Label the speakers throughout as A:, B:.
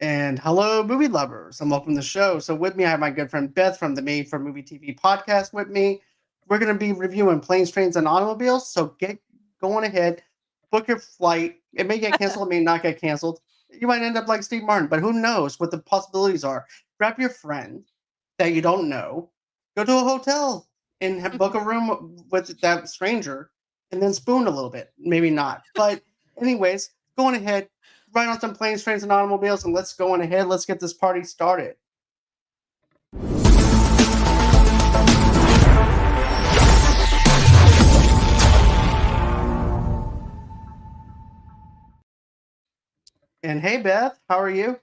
A: And hello, movie lovers, and welcome to the show. So, with me, I have my good friend Beth from the Made for Movie TV podcast with me. We're going to be reviewing planes, trains, and automobiles. So, get going ahead, book your flight. It may get canceled, it may not get canceled. You might end up like Steve Martin, but who knows what the possibilities are. Grab your friend that you don't know, go to a hotel and book a room with that stranger, and then spoon a little bit. Maybe not. But, anyways, going ahead, ride on some planes, trains, and automobiles, and let's go on ahead. Let's get this party started. And hey, Beth, how are you?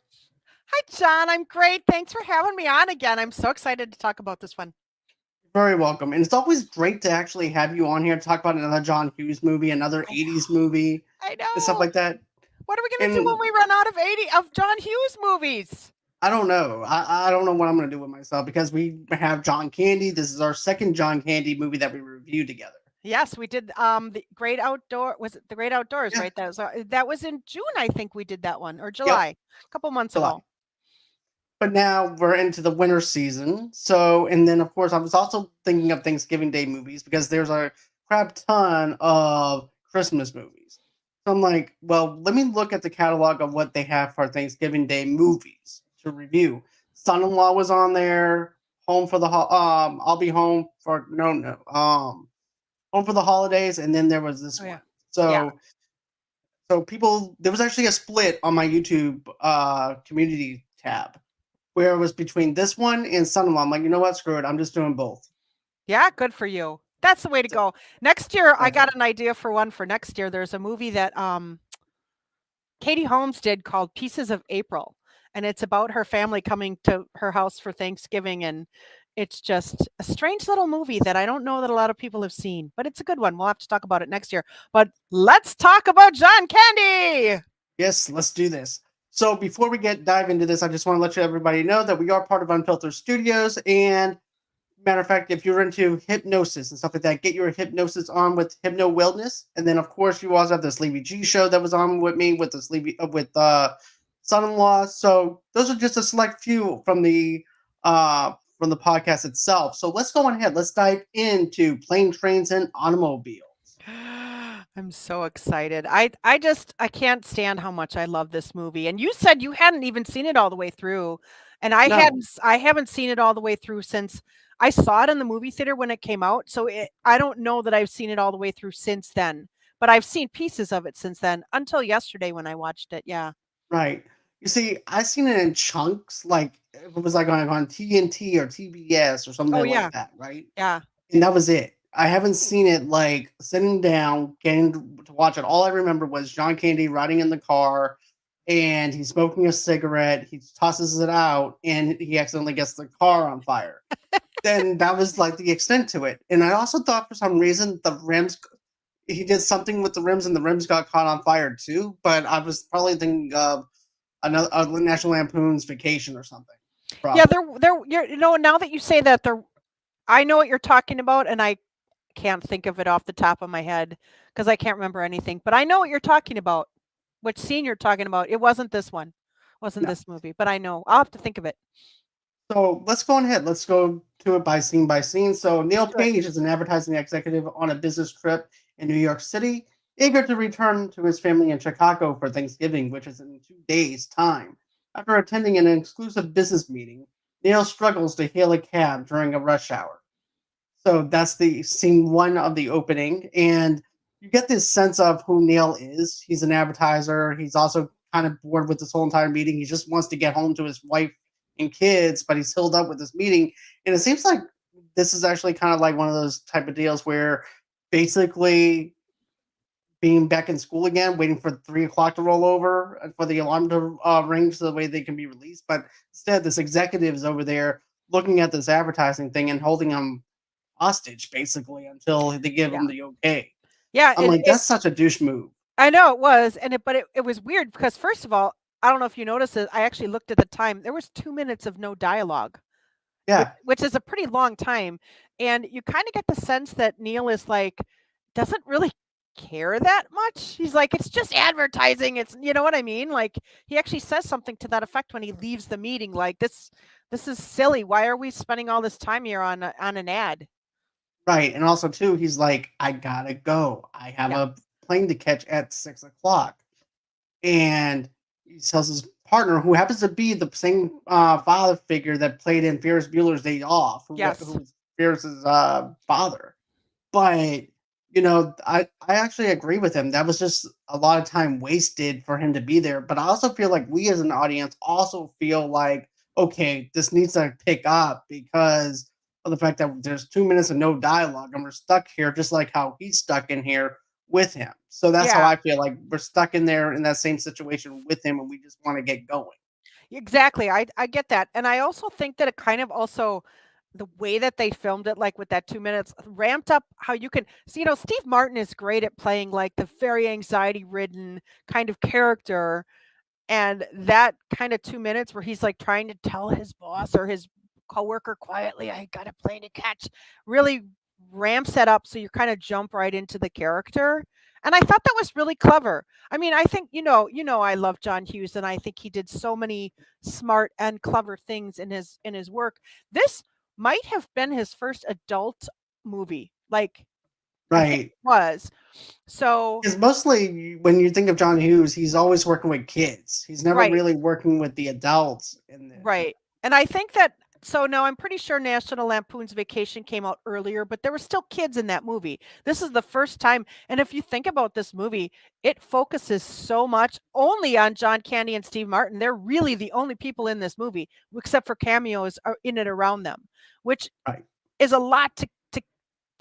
B: Hi, John. I'm great. Thanks for having me on again. I'm so excited to talk about this one.
A: Very welcome. And it's always great to actually have you on here to talk about another John Hughes movie, another
B: I
A: 80s
B: know.
A: movie,
B: I
A: and stuff
B: know.
A: like that.
B: What are we going to do when
A: And
B: we run out of 80 of John Hughes movies?
A: I don't know. I don't know what I'm going to do with myself because we have John Candy. This is our second John Candy movie that we reviewed together.
B: Yes, we did the Great Outdoor was it the Great Outdoors,
A: Yeah.
B: right? That was in June, I think we did that one or
A: Yep.
B: July, a couple months
A: July.
B: ago.
A: But now we're into the winter season. So, and then of course, I was also thinking of Thanksgiving Day movies because there's a crap ton of Christmas movies. So I'm like, well, let me look at the catalog of what they have for Thanksgiving Day movies to review. Son-in-Law was on there. Home for the I'll be home for home for the holidays, and then there was this
B: Oh yeah.
A: one.
B: Yeah.
A: So people, there was actually a split on my YouTube community tab where it was between this one and Son-in-Law. I'm like, you know what? Screw it. I'm just doing both.
B: Yeah, good for you. That's the way to
A: So,
B: go. Next year I
A: right.
B: got an idea for one for next year. There's a movie that Katie Holmes did called Pieces of April, and it's about her family coming to her house for Thanksgiving, and it's just a strange little movie that I don't know that a lot of people have seen, but it's a good one. We'll have to talk about it next year. But let's talk about John Candy.
A: Yes, let's do this. So before we get dive into this, I just want to let you everybody know that we are part of Unfiltered Studios. And matter of fact, if you're into hypnosis and stuff like that, get your hypnosis on with Hypno Wellness. And then of course you also have the Sleepy G show that was on with me with the Sleepy with son-in-law. So those are just a select few from the podcast itself. So let's go on ahead. Let's dive into plane, trains, and automobiles.
B: I'm so excited. I can't stand how much I love this movie. And you said you hadn't even seen it all the way through. And
A: No,
B: I haven't seen it all the way through since I saw it in the movie theater when it came out. So I don't know that I've seen it all the way through since then. But I've seen pieces of it since then until yesterday when I watched it. Yeah.
A: right. You see, I seen it in chunks, like it was like on TNT or TBS or
B: Oh
A: something like
B: yeah.
A: that, right?
B: Yeah.
A: And that was it. I haven't seen it like sitting down, getting to watch it. All I remember was John Candy riding in the car and he's smoking a cigarette. He tosses it out and he accidentally gets the car on fire. Then that was like the extent to it. And I also thought for some reason the rims, he did something with the rims and the rims got caught on fire too. But I was probably thinking of another National Lampoon's Vacation or something.
B: Yeah,
A: Probably.
B: now that you say that I know what you're talking about and I can't think of it off the top of my head because I can't remember anything. But I know what you're talking about. Which scene you're talking about? It wasn't this one. Wasn't
A: No.
B: this movie, but I know. I'll have to think of it.
A: So let's go on ahead. Let's go to it by scene by scene. So
B: Let's
A: Neil
B: do it.
A: Page is an advertising executive on a business trip in New York City, eager to return to his family in Chicago for Thanksgiving, which is in 2 days' time. After attending an exclusive business meeting, Neil struggles to hail a cab during a rush hour. So that's the scene one of the opening, and you get this sense of who Neil is. He's an advertiser. He's also kind of bored with this whole entire meeting. He just wants to get home to his wife and kids, but he's filled up with this meeting. And it seems like this is actually kind of like one of those type of deals where basically being back in school again, waiting for 3 o'clock to roll over and for the alarm to ring so the way they can be released. But instead, this executive is over there looking at this advertising thing and holding him hostage basically until they give
B: Yeah.
A: him the okay.
B: Yeah,
A: I'm like, that's such a douche move.
B: I know it was, but it was weird because first of all, I don't know if you noticed it. I actually looked at the time. There was 2 minutes of no dialogue, which
A: Yeah,
B: which is a pretty long time, and you kind of get the sense that Neil is like doesn't really. care that much. He's like, it's just advertising. It's, you know what I mean? Like, he actually says something to that effect when he leaves the meeting. Like, this is silly. Why are we spending all this time here on an ad?
A: Right, and also too, he's like, "I gotta go. I have
B: Yeah.
A: a plane to catch at 6 o'clock." And he tells his partner, who happens to be the same father figure that played in Ferris Bueller's Day Off, who
B: Yes.
A: was Ferris's father. But I actually agree with him. That was just a lot of time wasted for him to be there. But I also feel like we as an audience also feel like, okay, this needs to pick up because of the fact that there's 2 minutes of no dialogue and we're stuck here, just like how he's stuck in here with him. So that's how
B: Yeah.
A: I feel like we're stuck in there in that same situation with him, and we just want to get going.
B: Exactly. I get that. And I also think that it kind of also the way that they filmed it, like with that 2 minutes, ramped up how you can see, Steve Martin is great at playing like the very anxiety ridden kind of character. And that kind of 2 minutes where he's like trying to tell his boss or his coworker quietly, I got a plane to catch, really ramps that up so you kind of jump right into the character. And I thought that was really clever. I mean, I think I love John Hughes, and I think he did so many smart and clever things in his work. This might have been his first adult movie. Like, I think
A: Right.
B: it was. So,
A: Because mostly when you think of John Hughes, he's always working with kids. He's never
B: right.
A: really working with the adults in this.
B: Right. And I think that so now I'm pretty sure National Lampoon's Vacation came out earlier, but there were still kids in that movie. This is the first time. And if you think about this movie, it focuses so much only on John Candy and Steve Martin. They're really the only people in this movie, except for cameos in and around them, which
A: Right.
B: is a lot to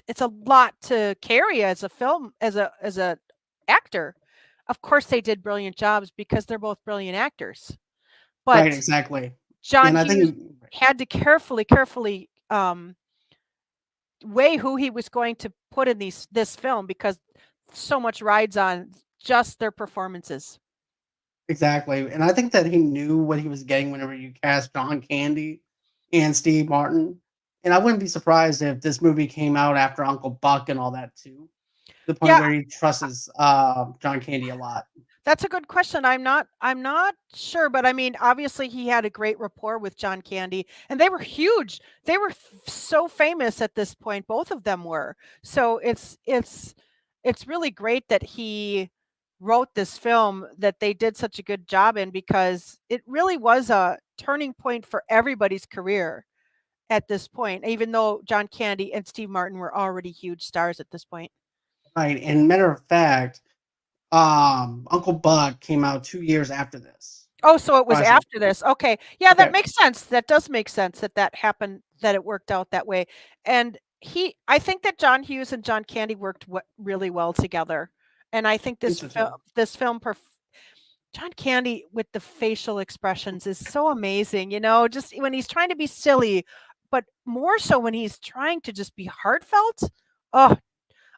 B: it's a lot to carry as a film as a actor. Of course they did brilliant jobs because they're both brilliant actors.
A: Right,
B: But
A: exactly.
B: John
A: And I
B: Hughes
A: think
B: had to carefully, weigh who he was going to put in this film because so much rides on just their performances.
A: exactly. And I think that he knew what he was getting whenever you cast John Candy and Steve Martin. And I wouldn't be surprised if this movie came out after Uncle Buck and all that too. To the point
B: Yeah,
A: where he trusts John Candy a lot.
B: that's a good question. I'm not sure, but I mean, obviously he had a great rapport with John Candy, and they were huge. They were so famous at this point, both of them were. So it's really great that he wrote this film that they did such a good job in because it really was a turning point for everybody's career at this point, even though John Candy and Steve Martin were already huge stars at this point.
A: Right. And matter of fact, Uncle Buck came out 2 years after this.
B: Oh, so it was
A: Surprisingly.
B: after this. Okay. Yeah, that
A: Okay.
B: makes sense. That does make sense that that happened, that it worked out that way. And I think that John Hughes and John Candy worked really well together. And I think
A: I think so too.
B: this film, John Candy with the facial expressions is so amazing, just when he's trying to be silly, but more so when he's trying to just be heartfelt. Oh,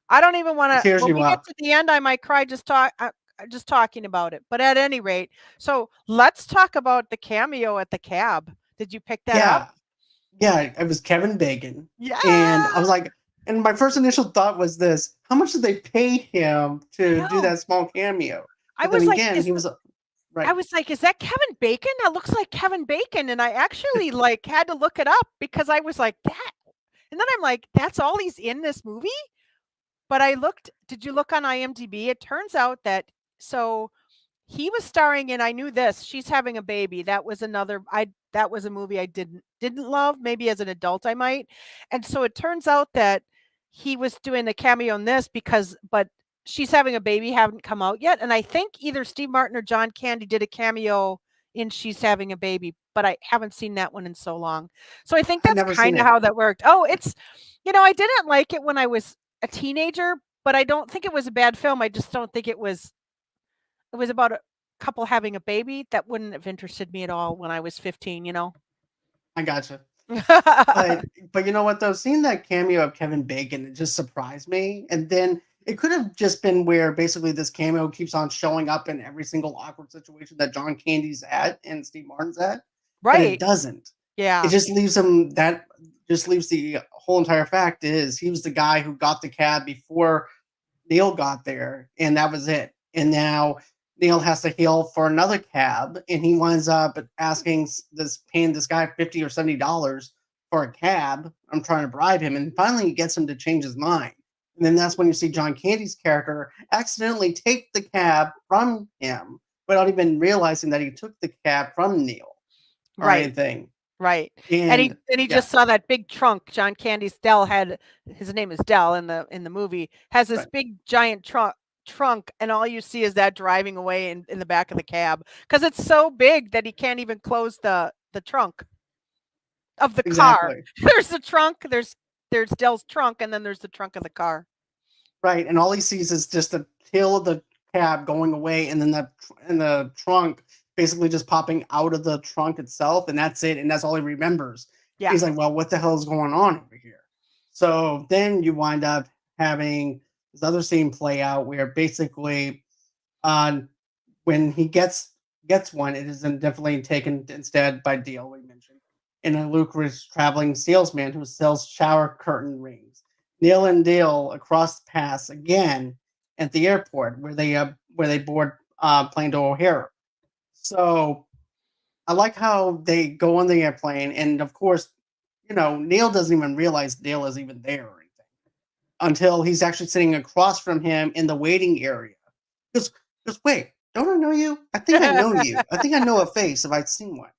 B: I don't even
A: It
B: wanna
A: tears
B: when
A: you
B: we get
A: up.
B: to the end, I might cry just talking about it, but at any rate, so let's talk about the cameo at the cab. Did you pick that up?
A: Yeah. Yeah, it was Kevin Bacon,
B: Yeah!
A: and I was like and my first initial thought was this, how much did they pay him
B: I
A: to do
B: know.
A: that small cameo?
B: I
A: But then
B: was like,
A: again,
B: "Is
A: he was
B: I
A: right.
B: was like, "Is that Kevin Bacon? That looks like Kevin Bacon," and I actually, like, had to look it up because I was like, "That," and then I'm like, "That's all he's in this movie?" But I looked did you look on IMDb? It turns out that so he was starring in I knew this, She's Having a Baby. That was a movie I didn't love, maybe as an adult I might. And so it turns out that he was doing the cameo in this but She's Having a Baby hadn't come out yet, and I think either Steve Martin or John Candy did a cameo in She's Having a Baby, but I haven't seen that one in so long. So I think
A: I'd
B: that's
A: never seen
B: kinda
A: it.
B: how that worked. Oh, I didn't like it when I was a teenager, but I don't think it was a bad film. I just don't think it was about a couple having a baby. That wouldn't have interested me at all when I was 15.
A: I gotcha. But you know what though? Seeing that cameo of Kevin Bacon, it just surprised me. And then it could have just been where basically this cameo keeps on showing up in every single awkward situation that John Candy's at and Steve Martin's at, but it
B: Right.
A: doesn't. It
B: Yeah.
A: just leaves him just leaves the whole entire fact is he was the guy who got the cab before Neal got there, and that was it. And now Neal has to hail for another cab, and he winds up asking paying this guy $50 or $70 for a cab. I'm trying to bribe him, and finally he gets him to change his mind. And then that's when you see John Candy's character accidentally take the cab from him without even realizing that he took the cab from Neal or
B: Right.
A: anything.
B: Right.
A: And
B: And he
A: yeah,
B: just saw that big trunk. John Candy's Dell had his name is Dell in the movie, has this
A: right,
B: big giant trunk, and all you see is that driving away in the back of the cab because it's so big that he can't even close the trunk of the car.
A: exactly.
B: There's the trunk, there's Dell's trunk, and then there's the trunk of the car.
A: Right, and all he sees is just the tail of the cab going away, and then the trunk basically just popping out of the trunk itself, and that's it, and that's all he remembers. He's
B: Yes.
A: like, "Well, what the hell is going on over here?" So then you wind up having this other scene play out where basically, uh, when he gets one, it is then definitely taken instead by Deal, we mentioned, and a lucrative traveling salesman who sells shower curtain rings. Neil and Deal across the pass again at the airport where they board plane to O'Hare. So I like how they go on the airplane, and of course, Neil doesn't even realize Dale is even there or anything until he's actually sitting across from him in the waiting area. Because, wait, don't I know you? I think I know you. I think I know a face if I've seen one.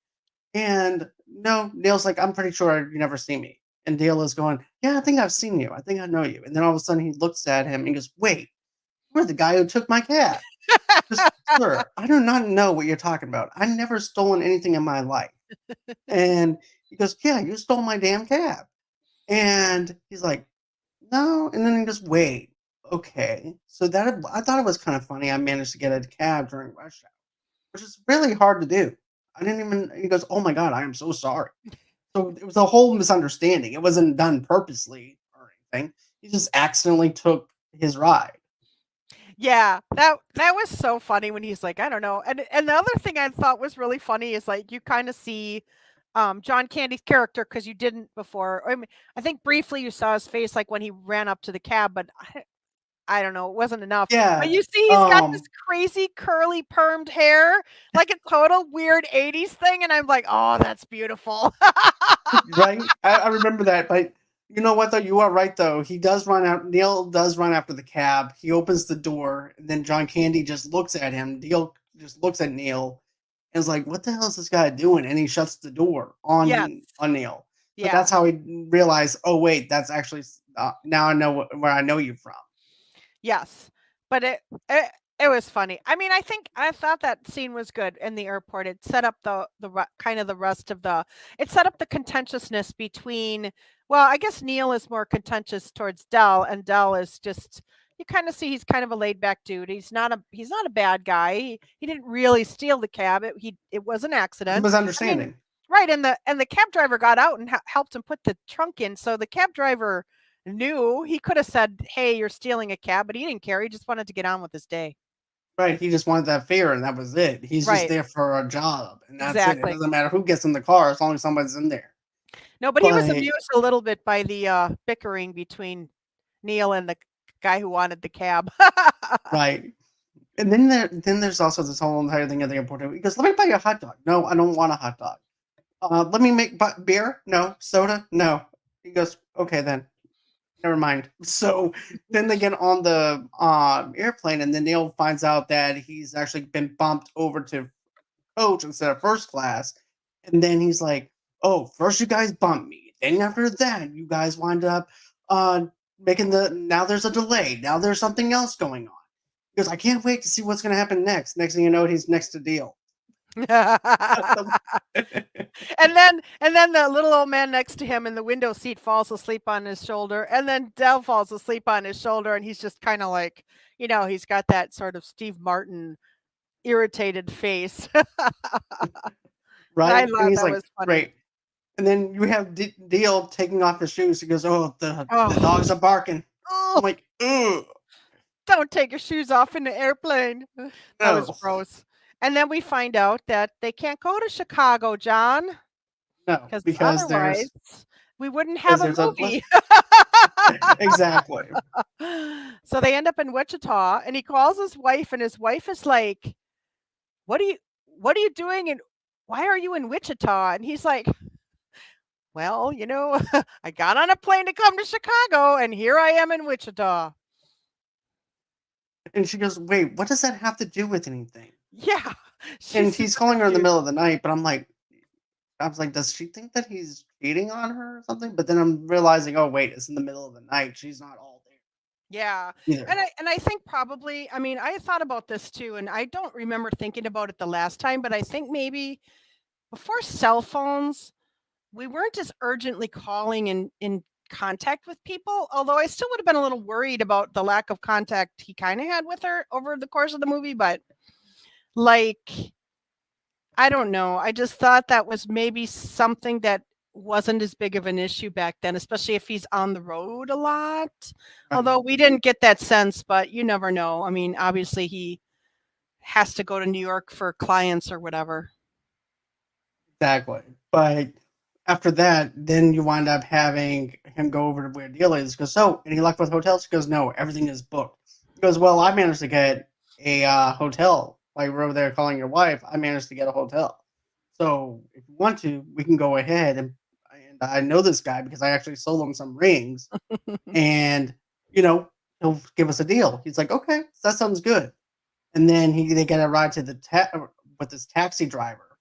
A: And no, Dale's like, I'm pretty sure you never seen me. And Dale is going, yeah, I think I've seen you. I think I know you. And then all of a sudden he looks at him and goes, wait, you're the guy who took my cab. Just, sir, I do not know what you're talking about. I've never stolen anything in my life. And he goes, yeah, you stole my damn cab. And he's like, no. And then he goes, wait, okay. So I thought it was kind of funny. I managed to get a cab during rush hour, which is really hard to do. I didn't even, he goes, oh my God, I am so sorry. So it was a whole misunderstanding. It wasn't done purposely or anything. He just accidentally took his ride.
B: Yeah, that was so funny when he's like, I don't know. And the other thing I thought was really funny is like you kind of see John Candy's character because you didn't before. I mean, I think briefly you saw his face like when he ran up to the cab, but I don't know, it wasn't enough. But
A: Yeah.
B: you see he's got this crazy curly permed hair, like a total weird 80s thing, and I'm like, oh, that's beautiful.
A: Right? I remember that, but you know what though? You are right though. He does run out. Neil does run after the cab. He opens the door, and then John Candy just looks at him. Neil just looks at Neil and is like, "What the hell is this guy doing?" And he shuts the door
B: Yes.
A: on Neil. So
B: Yeah.
A: that's how he realized. Oh wait, that's actually now I know where I know you from.
B: Yes, but it was funny. I mean, I thought that scene was good in the airport. It set up kind of the rest of the. It set up the contentiousness between. Well, I guess Neil is more contentious towards Dell, and Dell is just. You kind of see he's kind of a laid back dude. He's not a bad guy. He didn't really steal the cab. It was an
A: It's a
B: accident. I mean,
A: misunderstanding.
B: right, and the cab driver got out and helped him put the trunk in. So the cab driver knew he could have said, "Hey, you're stealing a cab," but he didn't care. He just wanted to get on with his day.
A: Right? He just wanted that fare, and that was it. He's just
B: Right.
A: there for a job, and that's it. It
B: Exactly.
A: doesn't matter who gets in the car as long as somebody's in there.
B: No, but he was
A: But
B: amused a little bit by the bickering between Neil and the guy who wanted the cab.
A: right. And then there's also this whole entire thing at the airport. He goes, "Let me buy you a hot dog." No, I don't want a hot dog. Let me make beer. No, soda. No. He goes, "Okay then, never mind." So then they get on the airplane, and then Neil finds out that he's actually been bumped over to coach instead of first class. And then he's like, "Oh, first you guys bumped me. Then after that, you guys wind up uh, making the. Now there's a delay. Now there's something else going on." Because I can't wait to see what's going to happen next. Next thing you know, he's next to Deal.
B: And then the little old man next to him in the window seat falls asleep on his shoulder, and then Dell falls asleep on his shoulder, and he's just kind of like, he's got that sort of Steve Martin irritated face. I
A: Right? And
B: thought
A: he's
B: that
A: like,
B: was funny.
A: "Great." And then you have Deal taking off his shoes. He goes, "Oh, the dogs
B: Oh,
A: are barking." I'm
B: oh,
A: like, "Ugh,
B: don't take your shoes off in the airplane. That was
A: no,
B: gross. And then we find out that they can't go to Chicago, John,
A: no,"
B: because
A: because
B: otherwise we wouldn't have
A: because
B: a
A: there's a
B: movie.
A: Exactly.
B: So they end up in Wichita, and he calls his wife, and his wife is like, "What are you what are you doing, and why are you in Wichita?" And he's like, "Well, I got on a plane to come to Chicago, and here I am in Wichita."
A: And she goes, "Wait, what does that have to do with anything?"
B: Yeah, she's
A: And he's
B: super
A: calling her in the
B: confused.
A: middle of the night, but I was like, does she think that he's cheating on her or something? But then I'm realizing, oh wait, it's in the middle of the night. She's not all
B: Yeah,
A: there
B: and
A: either.
B: I think probably, I mean, I thought about this too, and I don't remember thinking about it the last time, but I think maybe before cell phones, we weren't as urgently calling and in contact with people, although I still would have been a little worried about the lack of contact he kind of had with her over the course of the movie, but like, I don't know. I just thought that was maybe something that wasn't as big of an issue back then, especially if he's on the road a lot.
A: Right.
B: Although we didn't get that sense, but you never know. I mean, obviously he has to go to New York for clients or whatever.
A: Exactly. But after that, then you wind up having him go over to where Neal is. He goes, so, any luck with hotels? She goes, no, everything is booked. He goes, well, I managed to get a hotel. While you were over there calling your wife, I managed to get a hotel. So if you want to, we can go ahead and I know this guy because I actually sold him some rings, and you know he'll give us a deal. He's like, okay, that sounds good. And then they get a ride to the with this taxi driver,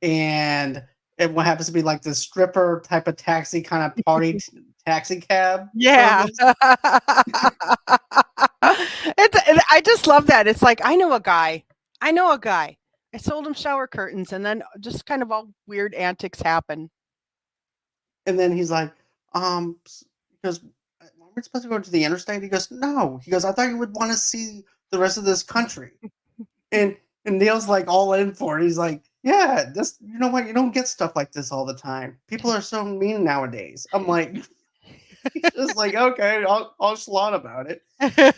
A: and what happens to be like this stripper type of taxi kind of taxi cab
B: Yeah.
A: service.
B: I just love that. It's like, I know a guy. I know a guy. I sold him shower curtains, and then just kind of all weird antics happen.
A: And then he's like, he goes, "Aren't we supposed to go to the interstate?" He goes, "No." He goes, "I thought you would want to see the rest of this country." And and Neil's like all in for it. He's like, "Yeah, this. You know what? You don't get stuff like this all the time. People are so mean nowadays." I'm like, he's just like, okay, I'll slot about it.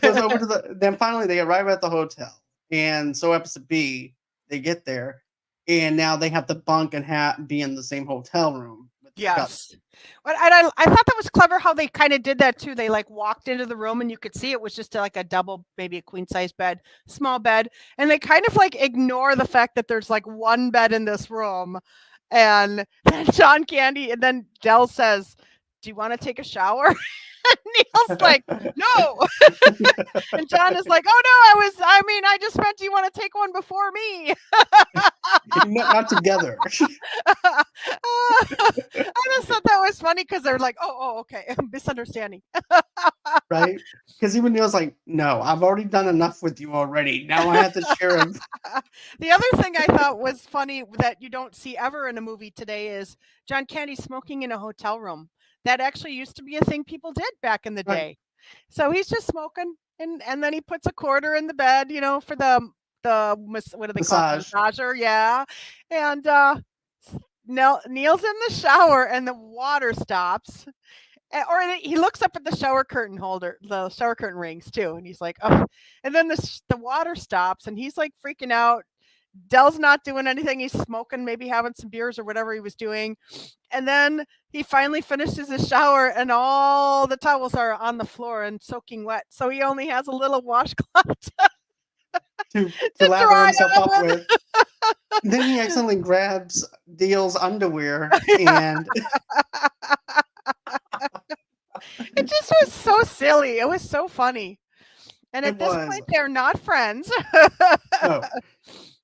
A: Goes over to then finally they arrive at the hotel, and so episode B, they get there, and now they have to bunk and be in the same hotel room with each other.
B: Yes. But I thought that was clever how they kind of did that too. They like walked into the room and you could see it was just like a double, maybe a queen size bed, small bed. And they kind of like ignore the fact that there's like one bed in this room. And then John Candy, and then Dell says, "Do you want to take a shower?" And Neil's like, "No." And John is like, "Oh no, I mean, I just meant, do you want to take one before me?"
A: Not together,
B: I just thought that was funny because they're like, "Oh, okay, misunderstanding."
A: right? Because even Neil's like, no, I've already done enough with you already. Now I have to share it.
B: The other thing I thought was funny that you don't see ever in a movie today is John Candy smoking in a hotel room. That actually used to be a thing people did back in the
A: Right.
B: day. So he's just smoking, and then he puts a quarter in the bed, for what do they call it,
A: Massage.
B: the massager, yeah. And Neil's in the shower, and the water stops. Or he looks up at the shower curtain holder, the shower curtain rings too, and he's like, "Oh!" And then the water stops, and he's like freaking out. Dell's not doing anything. He's smoking, maybe having some beers or whatever he was doing. And then he finally finishes his shower, and all the towels are on the floor and soaking wet. So he only has a little washcloth
A: To
B: to
A: lather
B: dry
A: himself
B: off
A: up
B: with.
A: with. Then he accidentally grabs Deal's underwear, and
B: It just was so silly. It was so funny. And
A: it
B: at this
A: was
B: point, they're not friends.
A: no.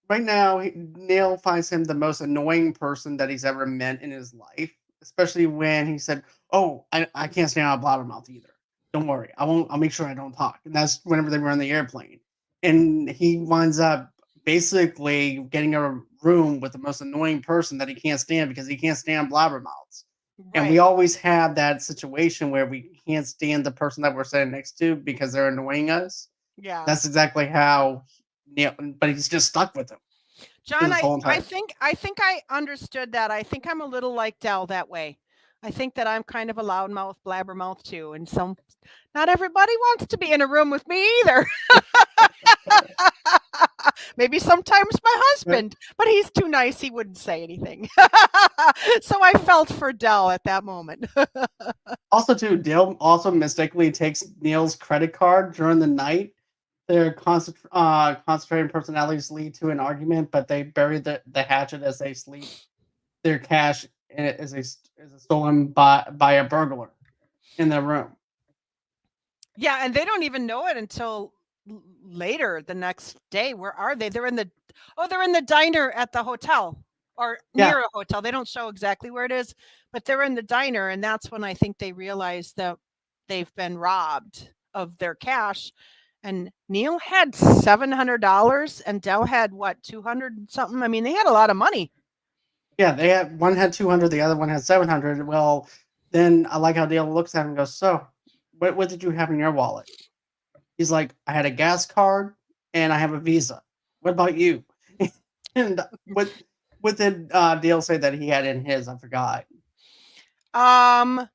A: Right now, Neil finds him the most annoying person that he's ever met in his life, especially when he said, "Oh, I can't stand out blabbermouth either. Don't worry, I won't. I'll make sure I don't talk." And that's whenever they were on the airplane, and he winds up basically getting a room with the most annoying person that he can't stand because he can't stand blabbermouths. And we
B: Right.
A: always have that situation where we can't stand the person that we're sitting next to because they're annoying us.
B: Yeah.
A: That's exactly how Neil, but he's just stuck with him
B: John,
A: this
B: I
A: whole
B: I
A: entire.
B: think I think I understood that. I think I'm a little like Dell that way. I think that I'm kind of a loudmouth, blabbermouth too, and not everybody wants to be in a room with me either. Maybe sometimes my
A: Right.
B: husband, but he's too nice. He wouldn't say anything. So I felt for Dell at that moment.
A: Also, too, Dale also mistakenly takes Neal's credit card during the night. Their concentrating personalities lead to an argument, but they bury the hatchet as they sleep. Their cash is stolen by a burglar in their room.
B: Yeah, and they don't even know it until later the next day. Where are they? They're in the diner at the hotel or
A: Yeah,
B: near a hotel. They don't show exactly where it is, but they're in the diner, and that's when I think they realize that they've been robbed of their cash. And Neal had $700 and Dell had what, 200 something? I mean, they had a lot of money.
A: yeah. They had one had 200, the other one had 700. Well, then I like how Dale looks at him and goes, "So, what did you have in your wallet?" He's like, "I had a gas card and I have a Visa. What about you?" And what did Dale say that he had in his? I forgot.
B: Um,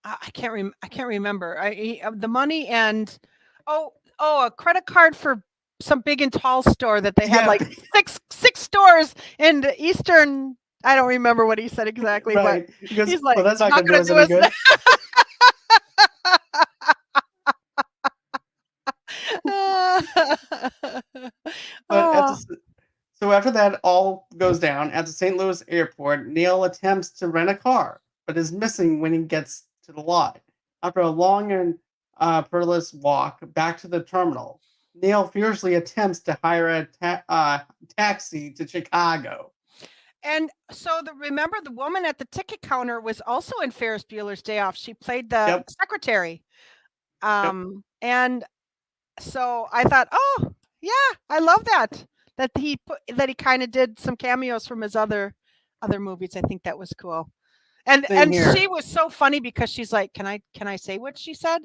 B: I can't remember. The money and a credit card for some big and tall store that they had
A: Yeah,
B: like six stores in the Eastern. I don't remember what he said exactly, but
A: right. He goes,
B: he's
A: "Well,
B: like,
A: that's not
B: not
A: gonna do
B: gonna
A: us
B: do
A: any
B: us.
A: good." But
B: Oh,
A: so after that all goes down at the St. Louis airport, Neil attempts to rent a car, but is missing when he gets to the lot. After a long and perilous walk back to the terminal, Neil fiercely attempts to hire a taxi to Chicago.
B: and so remember the woman at the ticket counter was also in Ferris Bueller's Day Off. She played the
A: Yep,
B: secretary.
A: yep.
B: And so I thought, oh yeah, I love that that he kind of did some cameos from his other movies. I think that was cool.
A: Same
B: And she
A: here.
B: was so funny because she's like, can I say what she said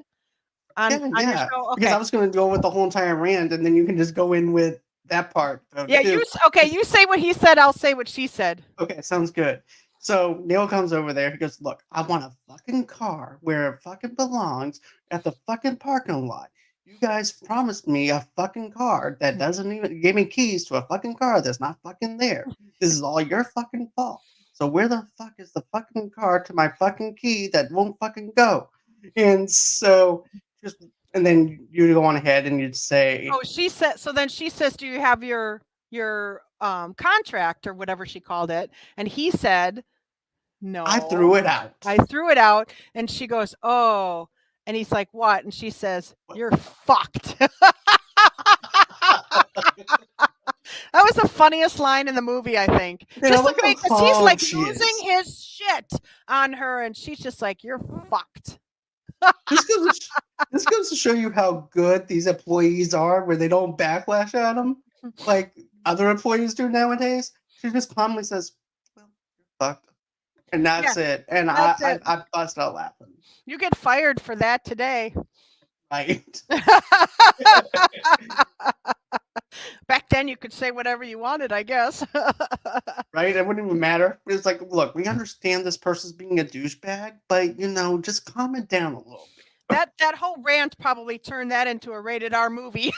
A: Yeah,
B: on your
A: yeah.
B: show?
A: Because
B: Okay.
A: I was going to go with the whole entire rant, and then you can just go in with that part
B: Yeah,
A: too.
B: okay, you say what he said, I'll say what she said.
A: Okay, sounds good. So Neil comes over there. He goes, "Look, I want a fucking car where it fucking belongs at the fucking parking lot. You guys promised me a fucking car that doesn't even you gave me keys to a fucking car that's not fucking there. This is all your fucking fault. So where the fuck is the fucking car to my fucking key that won't fucking go?" And so just and then you go on ahead and you'd say,
B: Oh, she said, so then she says, do you have your contract or whatever she called it? And he said,
A: "I
B: no.
A: threw it out."
B: I threw it out, and she goes, "Oh," and he's like, "What?" And she says, "You're fucked." That was the funniest line in the movie, I think.
A: And I
B: Just the
A: like how
B: way, because he's
A: calm
B: like
A: she
B: losing
A: is.
B: his shit on her, and she's just like, "You're fucked."
A: This goes to this goes to show you how good these employees are, where they don't backlash at them like other employees do nowadays. She just calmly says, "Well, you're fucked," and
B: Yeah,
A: that's it. And
B: that's it.
A: I bust out laughing.
B: You get fired for that today.
A: Right,
B: Back then, you could say whatever you wanted, I guess.
A: right. It wouldn't even matter. It's like, look, we understand this person's being a douchebag, but just calm it down a little bit.
B: That whole rant probably turned that into a rated R movie.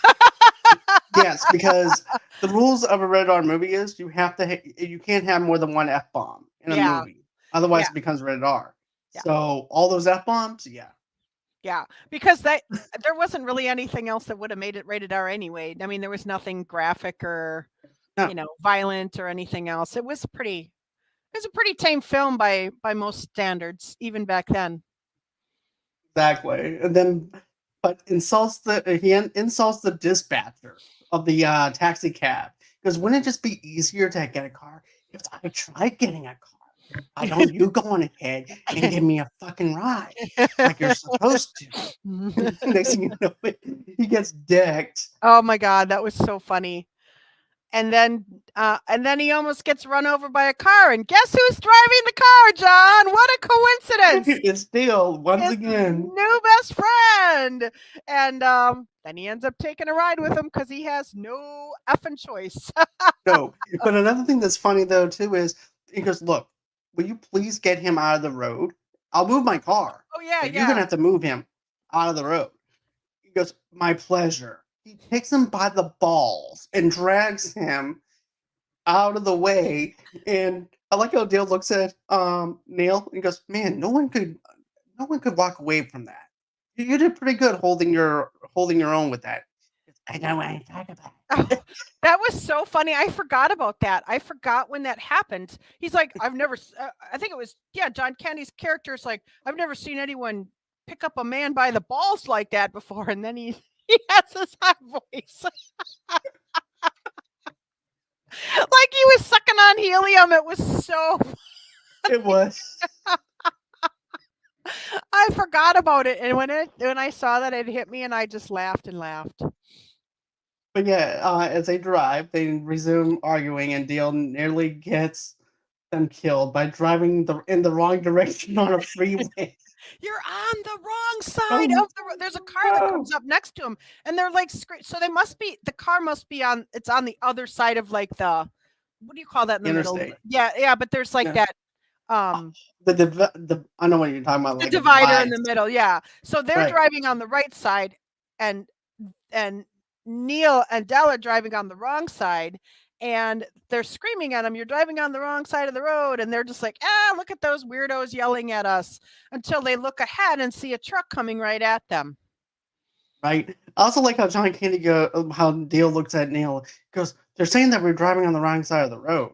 A: Yes, because the rules of a rated R movie is you can't have more than one F bomb in a
B: Yeah,
A: movie, otherwise
B: yeah,
A: it becomes rated R.
B: yeah.
A: So all those F bombs, yeah,
B: Yeah, because there wasn't really anything else that would have made it rated R anyway. I mean, there was nothing graphic or,
A: no,
B: violent or anything else. It was a pretty tame film by most standards, even back then.
A: exactly. And then, but insults the dispatcher of the taxi cab because wouldn't it just be easier to get a car if I tried getting a car? Why don't you go on ahead and give me a fucking ride like you're supposed to? Next thing you know, he gets decked.
B: Oh my God, that was so funny. And then he almost gets run over by a car. And guess who's driving the car, John? What a coincidence!
A: It's still once
B: His
A: again
B: new best friend. And then he ends up taking a ride with him because he has no effing choice.
A: no. But another thing that's funny though too is he goes, "Look, will you please get him out of the road? I'll move my car,
B: Oh yeah,
A: but you're gonna
B: yeah.
A: have to move him out of the road." He goes, "My pleasure." he takes him by the balls and drags him out of the way. And I like how Dale looks at Neal and goes, "Man, no one could walk away from that. You did pretty good holding your own with that." I know what I'm talking about.
B: Oh, that was so funny. I forgot about that. I forgot when that happened. He's like, I think it was, yeah, John Candy's character's like, I've never seen anyone pick up a man by the balls like that before. And then he has his high voice. Like he was sucking on helium. It was so,
A: It was.
B: I forgot about it. And when I saw that, it hit me and I just laughed and laughed.
A: But yeah, as they drive, they resume arguing, and Dale nearly gets them killed by driving in the wrong direction on a freeway.
B: You're on the wrong side
A: Oh
B: of the road. There's a car that
A: no!
B: comes up next to him, and they're like, so the car must be on. It's on the other side of like what do you call that in the middle?
A: Interstate.
B: Yeah, yeah, but there's like
A: Yeah.
B: that um
A: The I know what you're talking about,
B: the
A: like a
B: divider in
A: divide.
B: the middle. Yeah, so they're
A: Right,
B: driving on the right side, and and Neal and Della driving on the wrong side. And they're screaming at him, "You're driving on the wrong side of the road." And they're just like, look at those weirdos yelling at us, until they look ahead and see a truck coming right at them.
A: right. I also like how John Candy how Dale looks at Neil. He goes, "They're saying that we're driving on the wrong side of the road."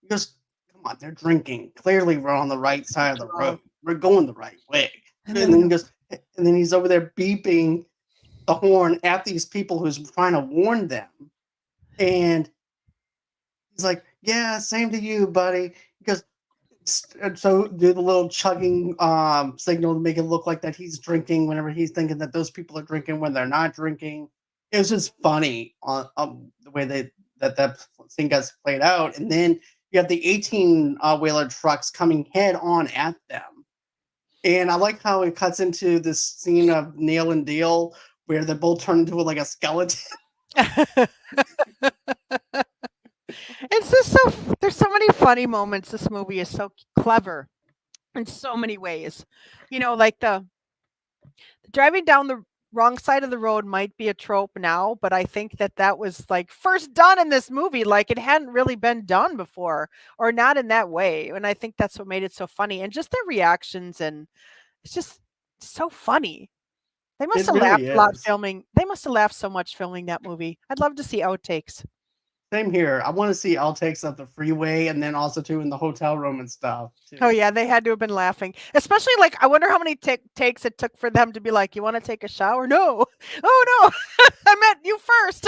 A: He goes, "Come on, they're drinking. Clearly, we're on the right side of the road. We're going the right way."
B: And
A: And
B: then
A: then he goes, and then he's over there beeping the horn at these people who's trying to warn them. And he's like, "Yeah, same to you, buddy." Because so do the little chugging signal to make it look like that he's drinking whenever he's thinking that those people are drinking when they're not drinking. It was just funny on the way that thing gets played out, and then you have the 18 wheeler trucks coming head on at them. And I like how it cuts into this scene of Neil and Deal where they both turn into like a skeleton.
B: it's just so there's so many funny moments. This movie is so clever in so many ways. Like the driving down the wrong side of the road might be a trope now, but I think that was like first done in this movie. Like it hadn't really been done before, or not in that way. And I think that's what made it so funny, and just their reactions, and it's just so funny. They must
A: It
B: have
A: really
B: laughed a lot
A: is.
B: filming. They must have laughed so much filming that movie. I'd love to see outtakes.
A: Same here. I want to see outtakes of the freeway and then also too in the hotel room and stuff
B: Oh
A: too.
B: yeah, they had to have been laughing. Especially like I wonder how many takes it took for them to be like, "You want to take a shower?" No. Oh no. I meant you first.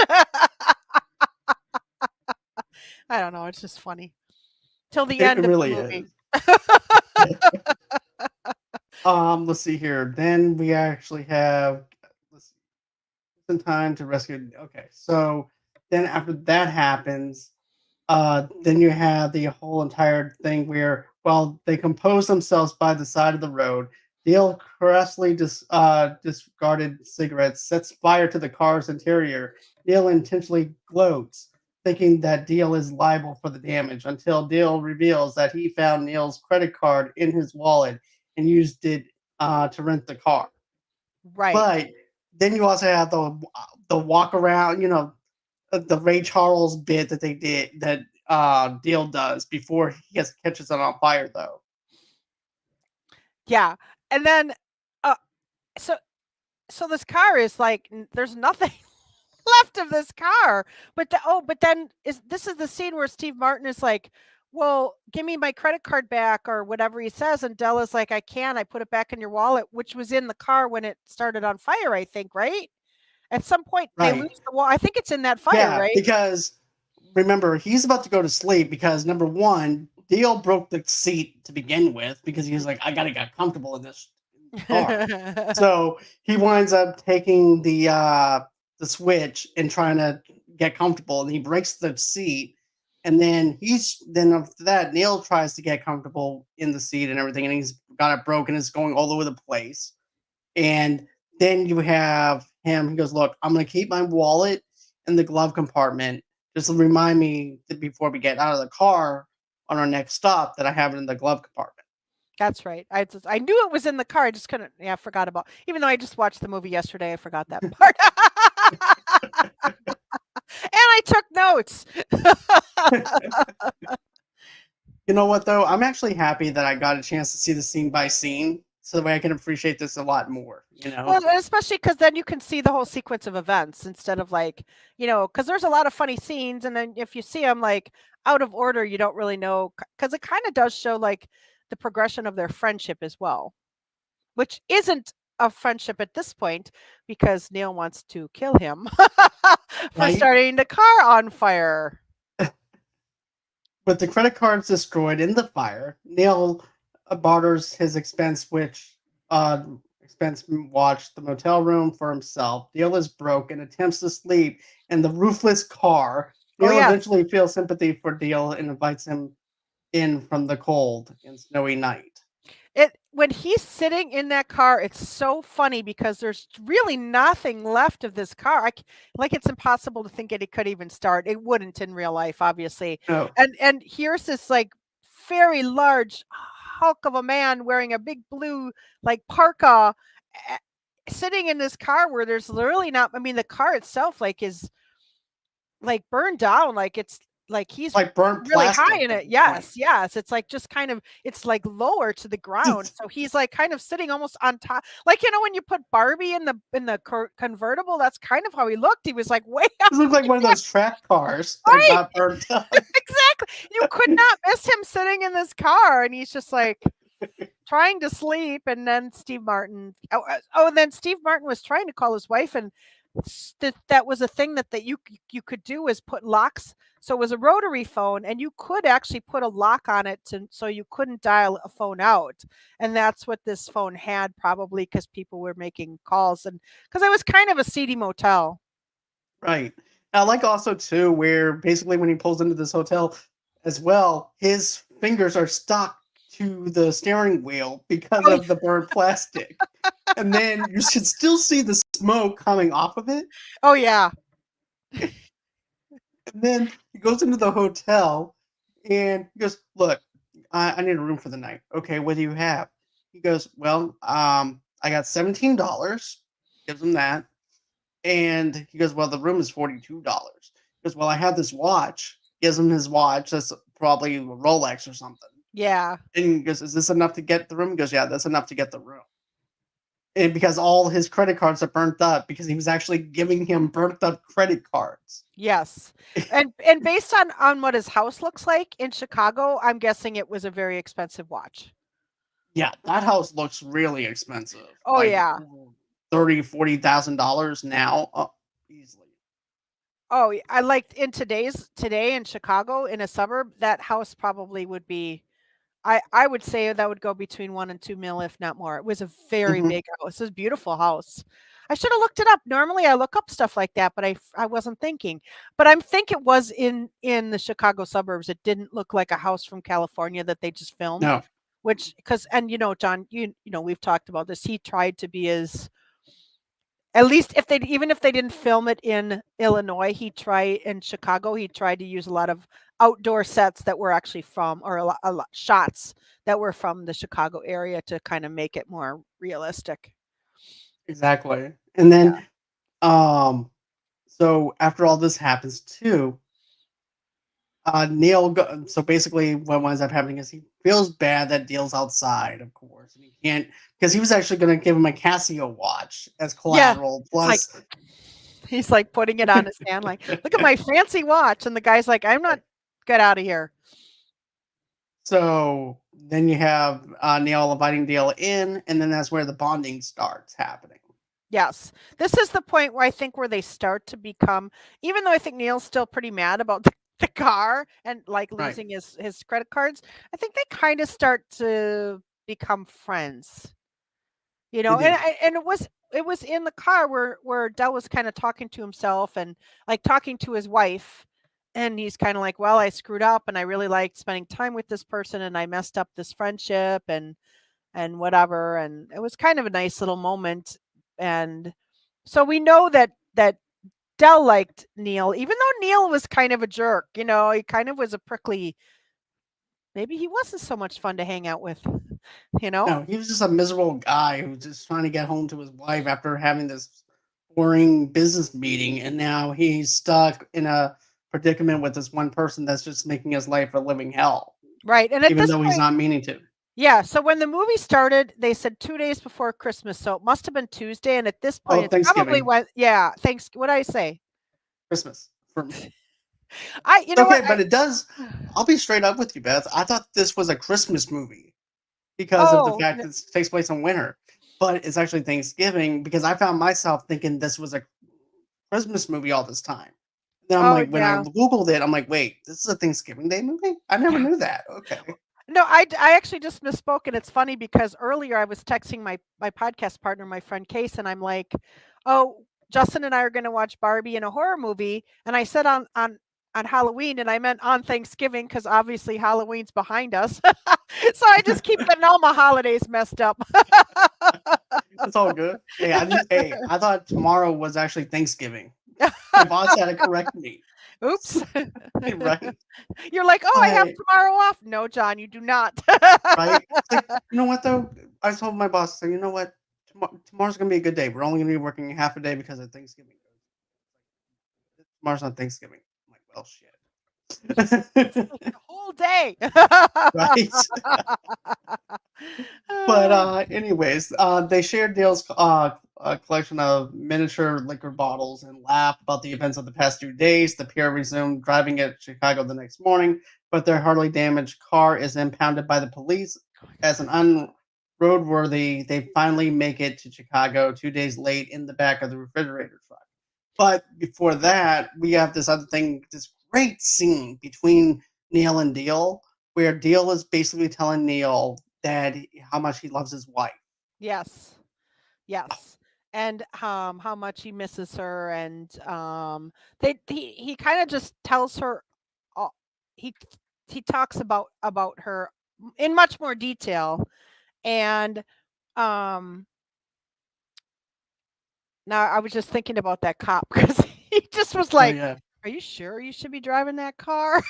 B: I don't know, it's just funny. Till the
A: It
B: end of the
A: really
B: movie.
A: is. Let's see here. Then we actually have let's see, some time to rescue. Okay, so then after that happens, then you have the whole entire thing where while they compose themselves by the side of the road, Dale carelessly discarded cigarettes sets fire to the car's interior. Dale intentionally gloats, thinking that Dale is liable for the damage, until Dale reveals that he found Neil's credit card in his wallet and used it to rent the car.
B: Right.
A: But then you also have the walk around, the Ray Charles bit that they did that Deal does before he catches it on fire though.
B: Yeah. And then uh so so this car is like there's nothing left of this car. But then this is the scene where Steve Martin is like, "Well, give me my credit card back," or whatever he says, and Della's like, "I can't. I put it back in your wallet," which was in the car when it started on fire, I think, right? At some point they
A: Right.
B: lose the wall. I think it's in that fire,
A: Yeah,
B: right?
A: because remember he's about to go to sleep because number one, Deal broke the seat to begin with because he was like, I gotta get comfortable in this car. So he winds up taking the switch and trying to get comfortable, and he breaks the seat. And then after that, Neil tries to get comfortable in the seat and everything, and he's got it broken. It's going all over the place. And then you have him. He goes, "Look, I'm going to keep my wallet in the glove compartment. Just to remind me that before we get out of the car on our next stop that I have it in the glove compartment."
B: That's right. I knew it was in the car. I just couldn't. Yeah, I forgot about. Even though I just watched the movie yesterday, I forgot that part. I took notes.
A: You know what though? I'm actually happy that I got a chance to see the scene by scene, so that way I can appreciate this a lot more. You know?
B: Well, especially because then you can see the whole sequence of events instead of like, because there's a lot of funny scenes, and then if you see them like out of order, you don't really know because it kind of does show like the progression of their friendship as well, which isn't a friendship at this point because Neal wants to kill him for
A: Right?
B: starting the car on fire.
A: With the credit cards destroyed in the fire, Neil barters his expense watch the motel room for himself. Neil is broke and attempts to sleep in the roofless car.
B: Oh
A: Neil
B: yeah,
A: eventually feels sympathy for Deal and invites him in from the cold and snowy night.
B: It when he's sitting in that car, it's so funny because there's really nothing left of this car. Like it's impossible to think it could even start. It wouldn't in real life, obviously.
A: No,
B: And here's this like very large hulk of a man wearing a big blue like parka sitting in this car where there's literally not. I mean, the car itself like is like burned down, like it's like he's
A: like burnt
B: really high
A: plastic
B: in
A: at
B: it.
A: this point.
B: Yes, yes. It's like just kind of it's like lower to the ground. So he's like kind of sitting almost on top. Like when you put Barbie in the convertible, that's kind of how he looked. He was like way up
A: This looks like one of those track cars that
B: right.
A: got burnt up.
B: Exactly. You could not miss him sitting in this car and he's just like trying to sleep, and then Steve Martin and then Steve Martin was trying to call his wife, and that was a thing that you could do is put locks. So it was a rotary phone and you could actually put a lock on it so you couldn't dial a phone out, and that's what this phone had, probably because people were making calls, and because it was kind of a seedy motel.
A: Right. I like also too where basically when he pulls into this hotel as well, his fingers are stuck to the steering wheel because
B: Oh,
A: of the burnt plastic. And then you should still see the smoke coming off of it.
B: oh yeah.
A: And then he goes into the hotel and he goes, "Look, I need a room for the night. Okay, what do you have?" He goes, "Well, I got $17." Gives him that. And he goes, "Well, the room is $42." He goes, "Well, I have this watch." Gives him his watch. That's probably a Rolex or something.
B: Yeah.
A: And he goes, "Is this enough to get the room?" He goes, "Yeah, that's enough to get the room." And because all his credit cards are burnt up, because he was actually giving him burnt up credit cards.
B: Yes. And based on what his house looks like in Chicago, I'm guessing it was a very expensive watch.
A: Yeah, that house looks really expensive.
B: Oh
A: Like
B: yeah.
A: over 30, $40,000 now, easily.
B: Oh, I like today in Chicago in a suburb, that house probably would be I would say that would go between 1 and 2 mil, if not more. It was a very
A: Hmm.
B: big house. It was a beautiful house. I should have looked it up. Normally I look up stuff like that, but I wasn't thinking. But I think it was in the Chicago suburbs. It didn't look like a house from California that they just filmed,
A: No,
B: which cuz and John, we've talked about this. He tried to be as at least if they didn't film it in Illinois, in Chicago, he tried to use a lot of outdoor sets that were actually from, or a lot shots that were from the Chicago area to kind of make it more realistic.
A: exactly. And
B: Yeah.
A: then, um, so after all this happens too, so basically what winds up happening is he feels bad that Neil's outside, of course, and he can't because he was actually going to give him a Casio watch as
B: Yeah.
A: collateral.
B: It's like
A: Plus,
B: he's like putting it on his hand, like, look at my fancy watch. And the guy's like, I'm not, get out of here.
A: so then you have Neil inviting Neil in, and then that's where the bonding starts happening.
B: Yes. This is the point where I think where they start to become, even though I think Neil's still pretty mad about the car and like
A: Right.
B: losing his credit cards, I think they kind of start to become friends.
A: They
B: And
A: do.
B: it was in the car where Dell was kind of talking to himself and like talking to his wife, and he's kind of like, well, I screwed up and I really liked spending time with this person and I messed up this friendship and whatever, and it was kind of a nice little moment. And so we know that Dell liked Neal, even though Neal was kind of a jerk. He kind of was a prickly. Maybe he wasn't so much fun to hang out with. You know?
A: No, he was just a miserable guy who was just trying to get home to his wife after having this boring business meeting, and now he's stuck in a predicament with this one person that's just making his life a living hell,
B: Right. And at
A: even
B: this
A: though he's
B: point,
A: not meaning to.
B: yeah. So when the movie started, they said 2 days before Christmas. So it must have been Tuesday. And at this point,
A: Oh,
B: it's probably
A: Thanksgiving,
B: when, yeah, thanks. What did I say?
A: Christmas. For
B: You know
A: okay,
B: what?
A: but it does. I'll be straight up with you, Beth. I thought this was a Christmas movie because of the
B: Oh,
A: fact that it takes place in winter, but it's actually Thanksgiving because I found myself thinking this was a Christmas movie all this time. Then I'm
B: oh,
A: like, when I
B: yeah.
A: Googled it, I'm like, wait, this is a Thanksgiving Day movie? I never
B: Yeah.
A: knew that. Okay.
B: No, I actually just misspoke, and it's funny because earlier I was texting my podcast partner, my friend Case, and I'm like, "Oh, Justin and I are going to watch Barbie and a horror movie," and I said on Halloween, and I meant on Thanksgiving because obviously Halloween's behind us. So I just keep getting all my holidays messed up.
A: It's all good. Hey, I thought tomorrow was actually Thanksgiving. My boss had to correct me.
B: Oops.
A: Right?
B: You're like, "Oh, I have
A: But
B: tomorrow off." No, John, you do not.
A: right? It's like, you know what though? I told my boss, so you know what? Tomorrow's gonna be a good day. We're only gonna be working half a day because of Thanksgiving. Tomorrow's not Thanksgiving. I'm like, well,
B: It's
A: shit.
B: like the whole day.
A: Right? But anyways, they shared Dale's a collection of miniature liquor bottles and laughed about the events of the past 2 days. The pair resumed driving at Chicago the next morning, but their hardly damaged car is impounded by the police as an unroadworthy. They finally make it to Chicago 2 days late in the back of the refrigerator truck. But before that, we have this other thing, this great scene between Neal and Deal, where Deal is basically telling Neal that how much he loves his wife.
B: Yes. Yes. And how much he misses her, and he kind of just tells her all, he he talks about her in much more detail, and um now I was just thinking about that cop because he just was
A: Oh
B: like,
A: yeah.
B: "Are you sure you should be driving that car?"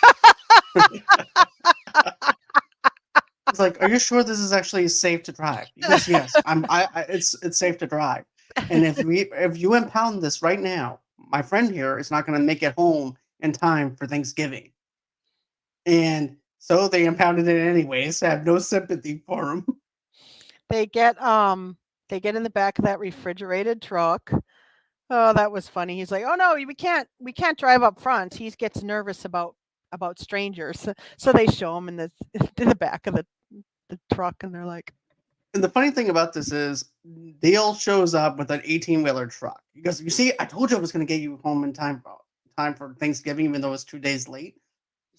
A: It's like, are you sure this is actually safe to drive? He goes, yes. It's safe to drive. And if you impound this right now, my friend here is not going to make it home in time for Thanksgiving. And so they impounded it anyways. I have no sympathy for him.
B: They get they get in the back of that refrigerated truck. Oh, that was funny. He's like, "Oh no, we can't drive up front." He gets nervous about strangers. So they show him in the in the back of the truck, and they're like,
A: And the funny thing about this is Dale shows up with an 18-wheeler truck. He goes, you see, I told you I was going to get you home in time for Thanksgiving, even though it's 2 days late.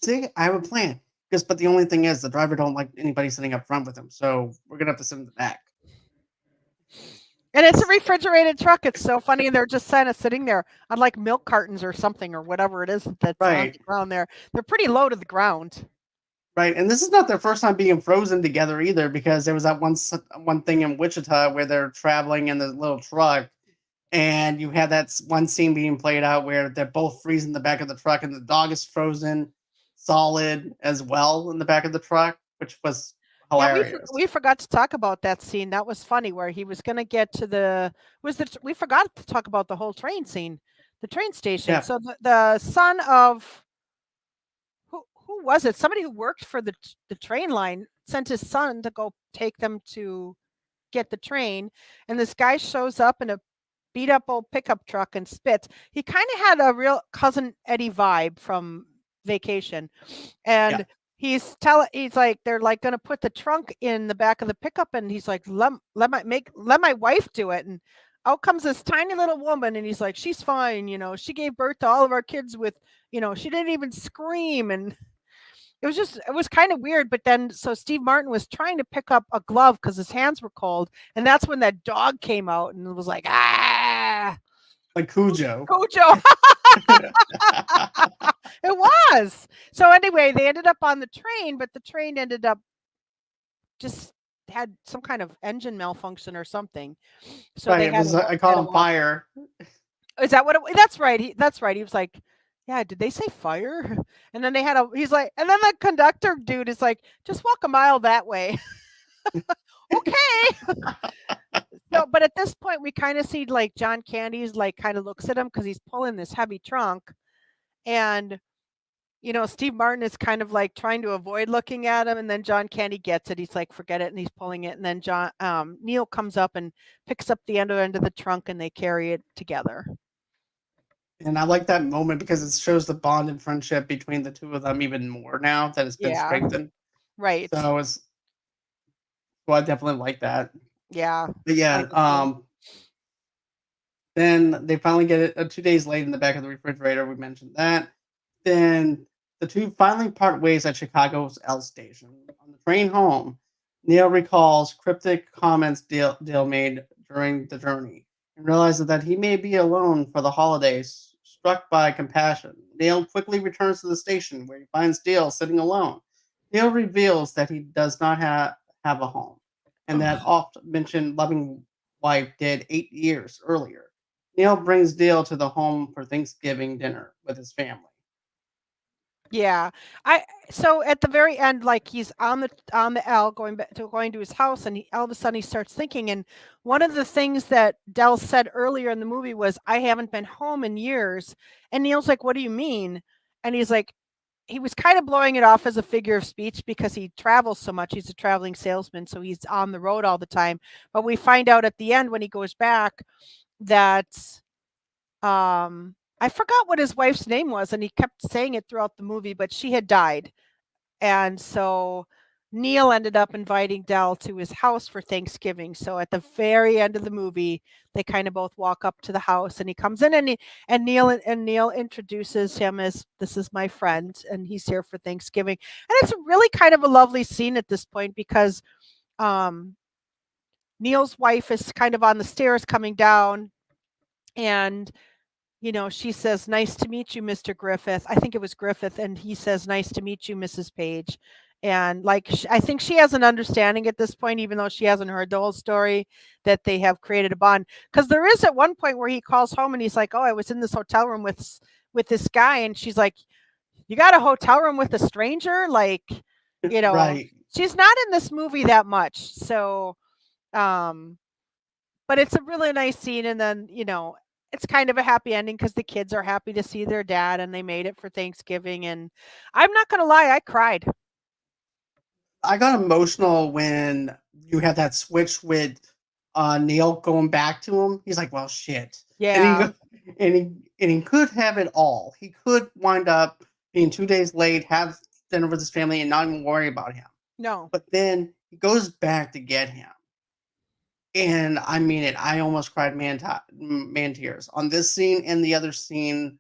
A: See, I have a plan. Because, but the only thing is, the driver don't like anybody sitting up front with him, so we're gonna have to sit in the back.
B: and it's a refrigerated truck. It's so funny, and they're just kind of sitting there on like milk cartons or something or whatever it is that's on
A: Right,
B: the ground there. They're pretty low to the ground.
A: right. And this is not their first time being frozen together either, because there was that one thing in Wichita where they're traveling in the little truck, and you had that one scene being played out where they're both freezing in the back of the truck, and the dog is frozen solid as well in the back of the truck, which was
B: Yeah,
A: hilarious.
B: we forgot to talk about that scene. That was funny where he was gonna get to the we forgot to talk about the whole train scene, the train station.
A: Yeah,
B: So the son of who was it? Somebody who worked for the train line sent his son to go take them to get the train, and this guy shows up in a beat up old pickup truck and spits. He kind of had a real cousin Eddie vibe from Vacation,
A: yeah.
B: and he's like they're like going to put the trunk in the back of the pickup, and he's like let my wife do it, and out comes this tiny little woman, and he's like, she's fine, she gave birth to all of our kids with, she didn't even scream, and it was kind of weird. But then so Steve Martin was trying to pick up a glove because his hands were cold, and that's when that dog came out and was like, ah,
A: Like Cujo.
B: Cujo. It was. So anyway, they ended up on the train, but the train ended up just had some kind of engine malfunction or something. So
A: Right,
B: they
A: it was I
B: they had
A: caught
B: to
A: on
B: walk.
A: fire.
B: Is that what that's right. That's right. He was like, yeah, did they say fire? And then he's like, and then the conductor dude is like, just walk a mile that way. Okay. So, but at this point, we kind of see like John Candy's like kind of looks at him because he's pulling this heavy trunk, and Steve Martin is kind of like trying to avoid looking at him, and then John Candy gets it. He's like, "Forget it," and he's pulling it, and then Neal comes up and picks up the end of the trunk, and they carry it together.
A: And I like that moment because it shows the bond and friendship between the two of them even more now that it's been
B: Yeah,
A: strengthened.
B: right.
A: So it's well, I definitely like that.
B: Yeah,
A: But
B: I
A: yeah,
B: do too.
A: then they finally get it 2 days late in the back of the refrigerator. We mentioned that. Then the two finally part ways at Chicago's L station. On the train home, Neil recalls cryptic comments Dale made during the journey and realizes that he may be alone for the holidays. Struck by compassion, Neil quickly returns to the station where he finds Dale sitting alone. Dale reveals that he does not have a home and that
B: Ugh.
A: oft mentioned loving wife did 8 years earlier. Neil brings Dale to the home for Thanksgiving dinner with his family.
B: Yeah. I so at the very end, like he's on the L going to his house, and all of a sudden he starts thinking. And one of the things that Dell said earlier in the movie was, "I haven't been home in years." And Neil's like, "What do you mean?" And he's like, he was kind of blowing it off as a figure of speech because he travels so much. He's a traveling salesman, so he's on the road all the time. But we find out at the end when he goes back that I forgot what his wife's name was, and he kept saying it throughout the movie, but she had died. And so Neil ended up inviting Dell to his house for Thanksgiving. So at the very end of the movie, they kind of both walk up to the house, and he comes in, and Neil introduces him as, "This is my friend, and he's here for Thanksgiving." And it's really kind of a lovely scene at this point because um, Neil's wife is kind of on the stairs coming down, and she says, "Nice to meet you, Mr. Griffith." I think it was Griffith, and he says, "Nice to meet you, Mrs. Page." And like, I think she has an understanding at this point, even though she hasn't heard the whole story, that they have created a bond. Because there is at one point where he calls home and he's like, "Oh, I was in this hotel room with this guy," and she's like, "You got a hotel room with a stranger?" Like,
A: Right.
B: she's not in this movie that much, so um but it's a really nice scene, and then, it's kind of a happy ending because the kids are happy to see their dad, and they made it for Thanksgiving, and I'm not gonna lie, I cried.
A: I got emotional when you had that switch with Neil going back to him. He's like, "Well, shit," and he
B: Yeah.
A: go- and he could have it all. He could wind up being 2 days late, have dinner with his family, and not even worry about him.
B: No.
A: But then he goes back to get him, and I mean it. I almost cried man tears on this scene and the other scene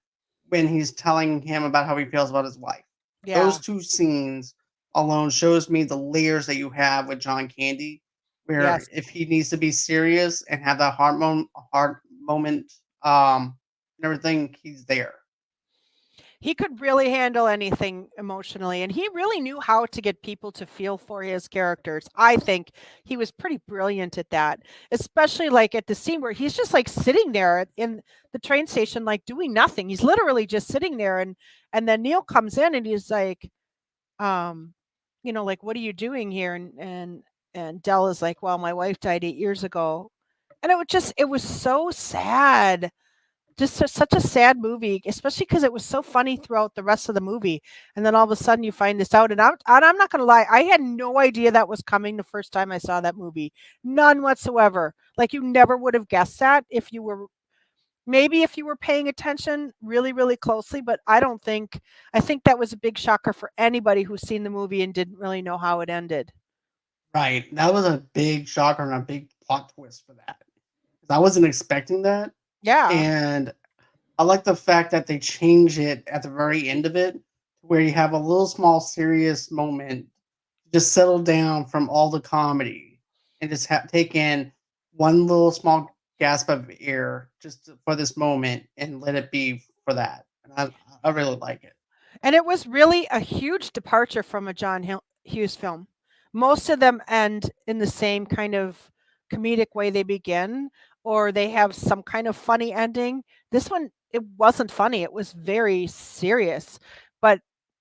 A: when he's telling him about how he feels about his wife. Those
B: Yeah.
A: two scenes alone shows me the layers that you have with John Candy, where
B: Yes.
A: if he needs to be serious and have that heart moment, and everything, he's there.
B: He could really handle anything emotionally, and he really knew how to get people to feel for his characters. I think he was pretty brilliant at that, especially like at the scene where he's just like sitting there in the train station, like doing nothing. He's literally just sitting there, and then Neil comes in and he's like, um, like, "What are you doing here?" And Dell is like, "Well, my wife died 8 years ago." And it was so sad, just such a sad movie, especially because it was so funny throughout the rest of the movie, and then all of a sudden you find this out, and I'm not gonna lie, I had no idea that was coming the first time I saw that movie, none whatsoever. Like, you never would have guessed that if you were maybe if you were paying attention really, really closely, but I think that was a big shocker for anybody who's seen the movie and didn't really know how it ended.
A: Right. That was a big shocker and a big plot twist for that. 'Cause I wasn't expecting that,
B: Yeah.
A: and I like the fact that they change it at the very end of it, where you have a little small serious moment, just settle down from all the comedy, and just take in one little small gasp of air for this moment, and let it be for that. And I really like it.
B: And it was really a huge departure from a John Hughes film. Most of them end in the same kind of comedic way they begin, or they have some kind of funny ending. This one, it wasn't funny. It was very serious. But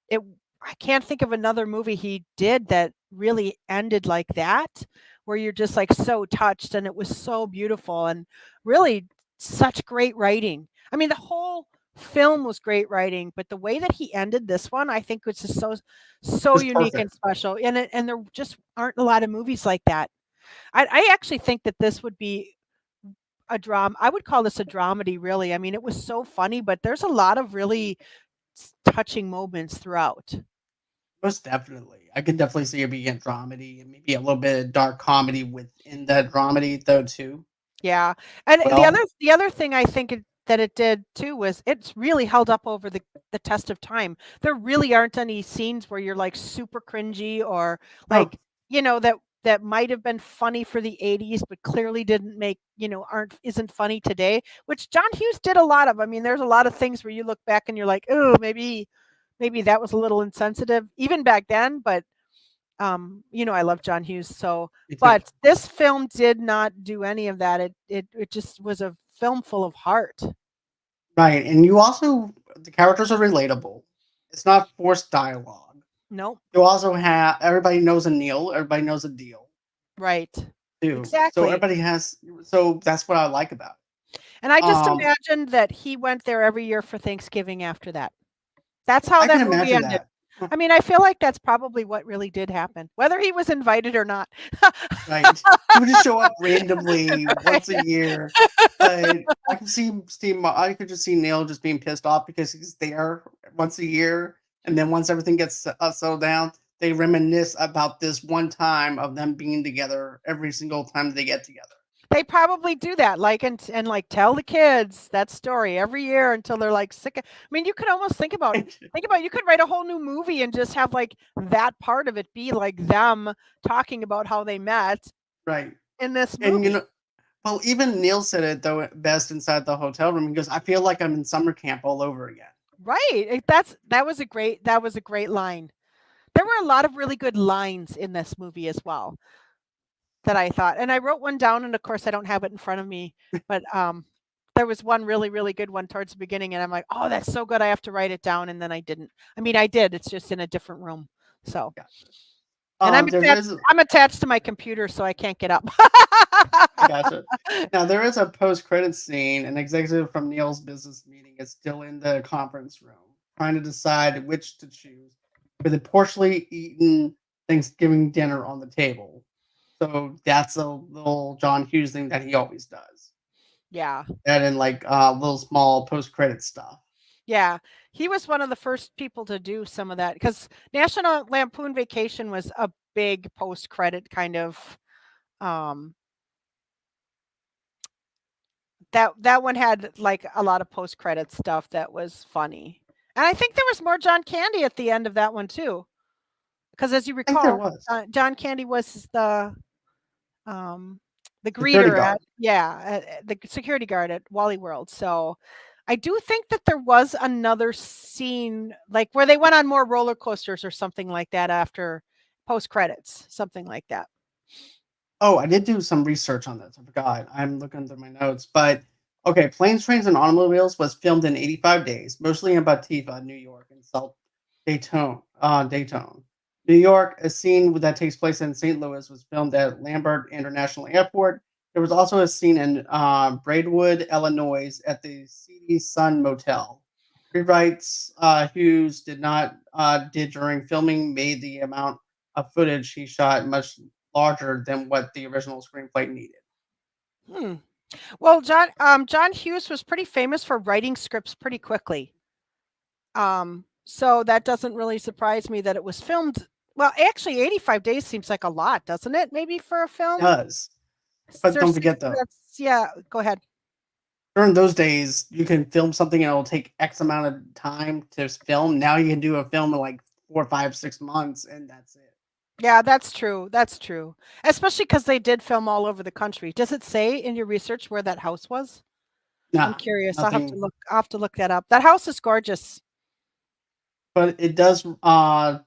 B: it I can't think of another movie he did that really ended like that, where you're just like so touched, and it was so beautiful, and really such great writing. I mean, the whole film was great writing, but the way that he ended this one, I think was just so
A: It's
B: unique and
A: perfect.
B: special. And there just aren't a lot of movies like that. I actually think that this would be a drama. I would call this a dramedy, really. I mean, it was so funny, but there's a lot of really touching moments throughout.
A: Most definitely. I could definitely see it being a dramedy and maybe a little bit of dark comedy within that dramedy though too.
B: Yeah, and
A: Well,
B: the other thing I think that it did too was it's really held up over the test of time. There really aren't any scenes where you're like super cringy or
A: oh,
B: like, you know, that might have been funny for the 80s but clearly didn't make, aren't isn't funny today, which John Hughes did a lot of. I mean, there's a lot of things where you look back and you're like, "Oh, maybe that was a little insensitive even back then," but I love John Hughes, so
A: me too.
B: but this film did not do any of that. It just was a film full of heart.
A: Right, and you also the characters are relatable. It's not forced dialogue.
B: Nope.
A: You also have everybody knows a Neal, everybody knows a deal
B: Right.
A: too. So
B: Exactly.
A: everybody has so that's what I like about
B: And I
A: it.
B: just imagined that he went there every year for Thanksgiving after that. That's how
A: I can
B: that movie
A: imagine
B: ended.
A: that. Huh,
B: I mean, I feel like that's probably what really did happen, whether he was invited or not.
A: right. He would just show up randomly once a year. But I can see Steve I could just see Neil just being pissed off because he's there once a year, and then once everything gets settled down, they reminisce about this one time of them being together every single time they get together.
B: They probably do that, like, and, like, tell the kids that story every year until they're, like, sick of. I mean, you could almost think about you could write a whole new movie and just have, like, that part of it be, like, them talking about how they met
A: Right.
B: in this
A: And
B: movie.
A: well, even Neil said it though best inside the hotel room. He goes, "I feel like I'm in summer camp all over again."
B: Right, that was a great line. There were a lot of really good lines in this movie as well that I thought, and I wrote one down, and, of course, I don't have it in front of me, but, there was one really, really good one towards the beginning, and I'm like, "Oh, that's so good, I have to write it down," and then I didn't. I mean, I did, it's just in a different room, so
A: Gotcha.
B: and
A: There is
B: I'm attached to my computer, so I can't get up.
A: I gotcha. Now there is a post-credit scene. An executive from Neil's business meeting is still in the conference room, trying to decide which to choose for the partially eaten Thanksgiving dinner on the table. So that's a little John Hughes thing that he always does.
B: Yeah,
A: That and like little small post-credit stuff.
B: yeah. He was one of the first people to do some of that because National Lampoon Vacation was a big post-credit kind of, um that one had, like, a lot of post-credit stuff that was funny, and I think there was more John Candy at the end of that one too, because as you
A: I think there
B: recall,
A: was
B: John Candy was um, the
A: security
B: greeter
A: guard.
B: at the security guard at Wally World, so I do think that there was another scene, like, where they went on more roller coasters or something like that after post credits, something like that.
A: Oh, I did do some research on this. I forgot. I'm looking through my notes, but okay, Planes, Trains, and Automobiles was filmed in 85 days, mostly in Batifa, New York, and South Dayton. New York, a scene that takes place in St. Louis, was filmed at Lambert International Airport. There was also a scene in Braidwood, Illinois, at the Seedy Sun Motel. Rewrites Hughes did during filming made the amount of footage he shot much larger than what the original screenplay needed.
B: Hmm. Well, John Hughes was pretty famous for writing scripts pretty quickly. So that doesn't really surprise me that it was filmed. Well, actually, 85 days seems like a lot, doesn't it? Maybe for a
A: It
B: film.
A: does. But don't forget though,
B: Yeah. Go ahead.
A: during those days, you can film something and it'll take X amount of time to film. Now you can do a film in like 4, 5, 6 months, and that's it.
B: Yeah, that's true. That's true. Especially because they did film all over the country. Does it say in your research where that house was? I'm
A: Nah,
B: curious.
A: nothing.
B: I'll have to look that up. That house is gorgeous.
A: But it does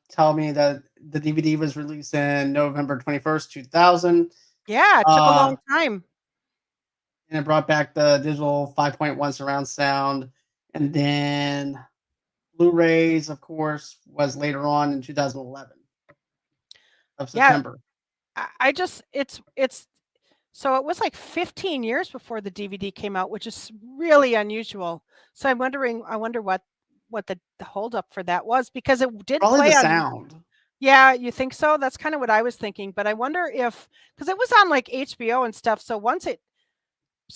A: tell me that the DVD was released in November 21st, 2000.
B: Yeah, it took a long
A: Uh,
B: time.
A: and it brought back the digital 5.1 surround sound. And then Blu-rays, of course, was later on in 2011 of
B: Yeah,
A: September.
B: I just it's So it was like 15 years before the DVD came out, which is really unusual. So I wonder what the holdup for that was because it did
A: Probably the
B: play on.
A: sound.
B: Yeah, you think so? That's kind of what I was thinking. But I wonder if because it was on like HBO and stuff. So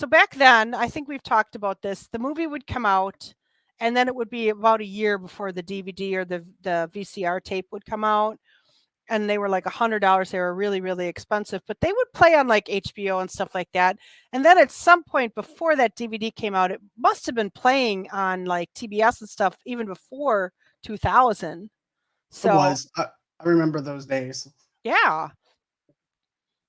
B: back then, I think we've talked about this. The movie would come out, and then it would be about a year before the DVD or the VCR tape would come out, and they were like $100. They were really, really expensive, but they would play on like HBO and stuff like that. And then at some point before that DVD came out, it must have been playing on like TBS and stuff even before 2000.
A: It
B: So
A: was. I remember those days.
B: yeah,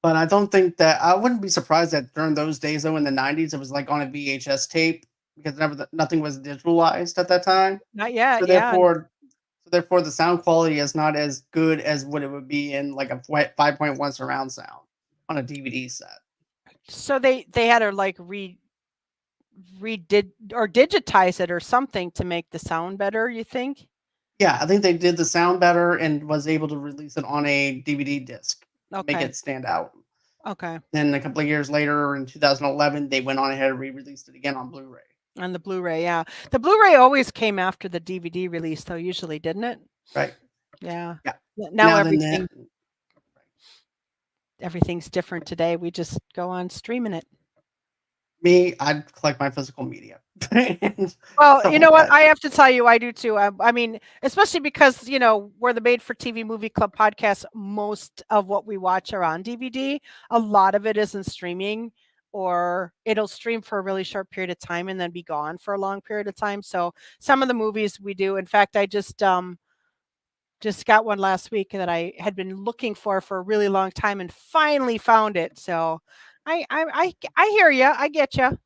A: But I don't think that I wouldn't be surprised that during those days, though, in the '90s, it was like on a VHS tape because nothing was digitalized at that time.
B: not yet.
A: So
B: Yeah.
A: therefore, the sound quality is not as good as what it would be in like a 5.1 surround sound on a DVD set.
B: So they had to like redid or digitize it or something to make the sound better, you think?
A: Yeah, I think they did the sound better and was able to release it on a DVD disc to make
B: Okay.
A: it stand out.
B: Okay.
A: Then a couple of years later, in 2011, they went on ahead and re-released it again on Blu-ray.
B: On the Blu-ray, yeah. The Blu-ray always came after the DVD release though, usually, didn't it?
A: Right?
B: Yeah.
A: Yeah.
B: Now
A: Now then, that
B: everything's different today. We just go on streaming it.
A: me, I'd collect my physical media and
B: Well,
A: stuff
B: you
A: like
B: know what?
A: that.
B: I have to tell you, I do too. I mean, especially because, we're the Made for TV Movie Club podcast. Most of what we watch are on DVD. A lot of it isn't streaming, or it'll stream for a really short period of time and then be gone for a long period of time. So some of the movies we do. In fact, I just got one last week that I had been looking for a really long time and finally found it. So I hear you. I get you.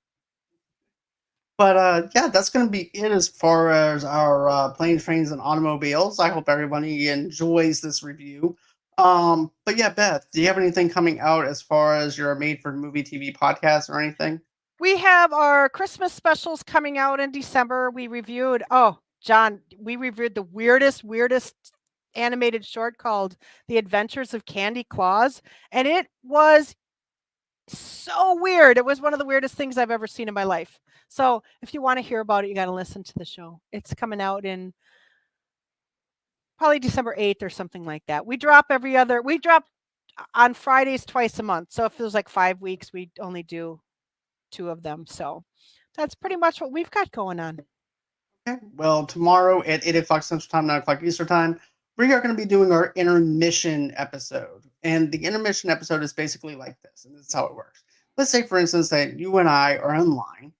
A: But yeah, that's going to be it as far as our planes, trains, and automobiles. I hope everybody enjoys this review. But yeah, Beth, do you have anything coming out as far as your made for movie TV podcast or anything?
B: We have our Christmas specials coming out in December. John, we reviewed the weirdest animated short called The Adventures of Candy Claus. And it was so weird. It was one of the weirdest things I've ever seen in my life. So if you want to hear about it, you got to listen to the show. It's coming out in probably December 8th or something like that. We drop on Fridays twice a month. So if it was like 5 weeks, we only do 2 of them. So that's pretty much what we've got going on.
A: Okay. Well, tomorrow at 8 o'clock Central Time, 9 o'clock Eastern Time, we are going to be doing our intermission episode. And the intermission episode is basically like this, and this is how it works. Let's say, for instance, that you and I are in line,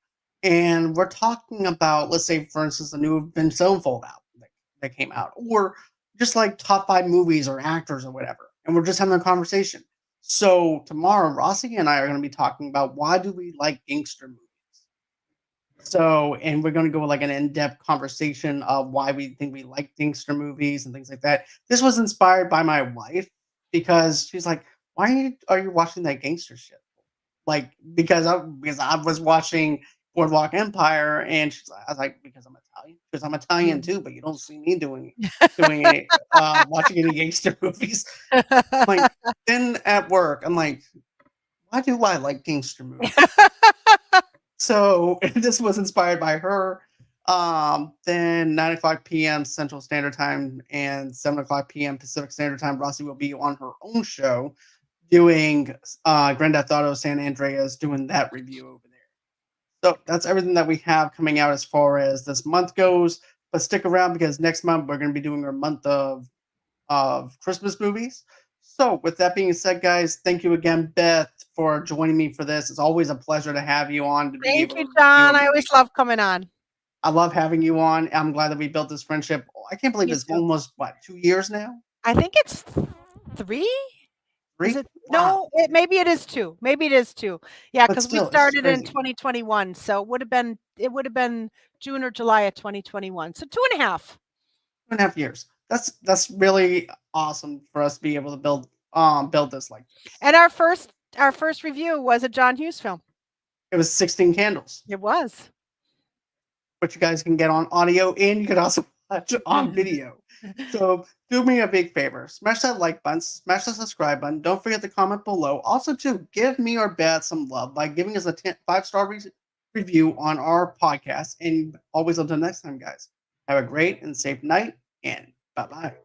A: and we're talking about, let's say, for instance, the new Vince Sevenfold album that came out, or just like top 5 movies or actors or whatever, and we're just having a conversation. So tomorrow, Rossi and I are going to be talking about why do we like gangster movies. So, and we're going to go like an in-depth conversation of why we think we like gangster movies and things like that. This was inspired by my wife because she's like, "Why are you watching that gangster shit?" Like because I was watching Boardwalk Empire, and I was like, "Because I'm Italian, because I'm Italian
B: Mm.
A: too." But you don't see me doing any watching any gangster movies. Like then at work, I'm like, "Why do I like gangster movies?" So this was inspired by her. Then 9 o'clock p.m. Central Standard Time and 7 o'clock p.m. Pacific Standard Time, Rossi will be on her own show doing Grand Theft Auto San Andreas, doing that review over there. So that's everything that we have coming out as far as this month goes. But stick around because next month we're going to be doing our month of Christmas movies. So, with that being said, guys, thank you again, Beth, for joining me for this. It's always a pleasure to have you on to be
B: Thank
A: able
B: you,
A: to review a
B: John. I always
A: movie.
B: love coming on.
A: I love having you on. I'm glad that we built this friendship. I can't believe
B: Me
A: it's
B: too.
A: almost, what, 2 years now?
B: I think it's 3? Is
A: 3?
B: it?
A: Wow.
B: No, maybe it is 2. Maybe it is 2. Yeah,
A: But
B: because we
A: still, it's
B: started in
A: crazy.
B: 2021, so it would have been June or July of 2021. So 2 and a half.
A: 2.5 years. That's really awesome for us to be able to build this like this.
B: And our first review was a John Hughes film.
A: It was 16 Candles,
B: It was.
A: which you guys can get on audio and you can also watch on video. So do me a big favor. Smash that like button, smash the subscribe button. Don't forget to comment below. Also, to give me or Beth some love by giving us a 5-star review on our podcast. And always until next time, guys. Have a great and safe night, and bye-bye.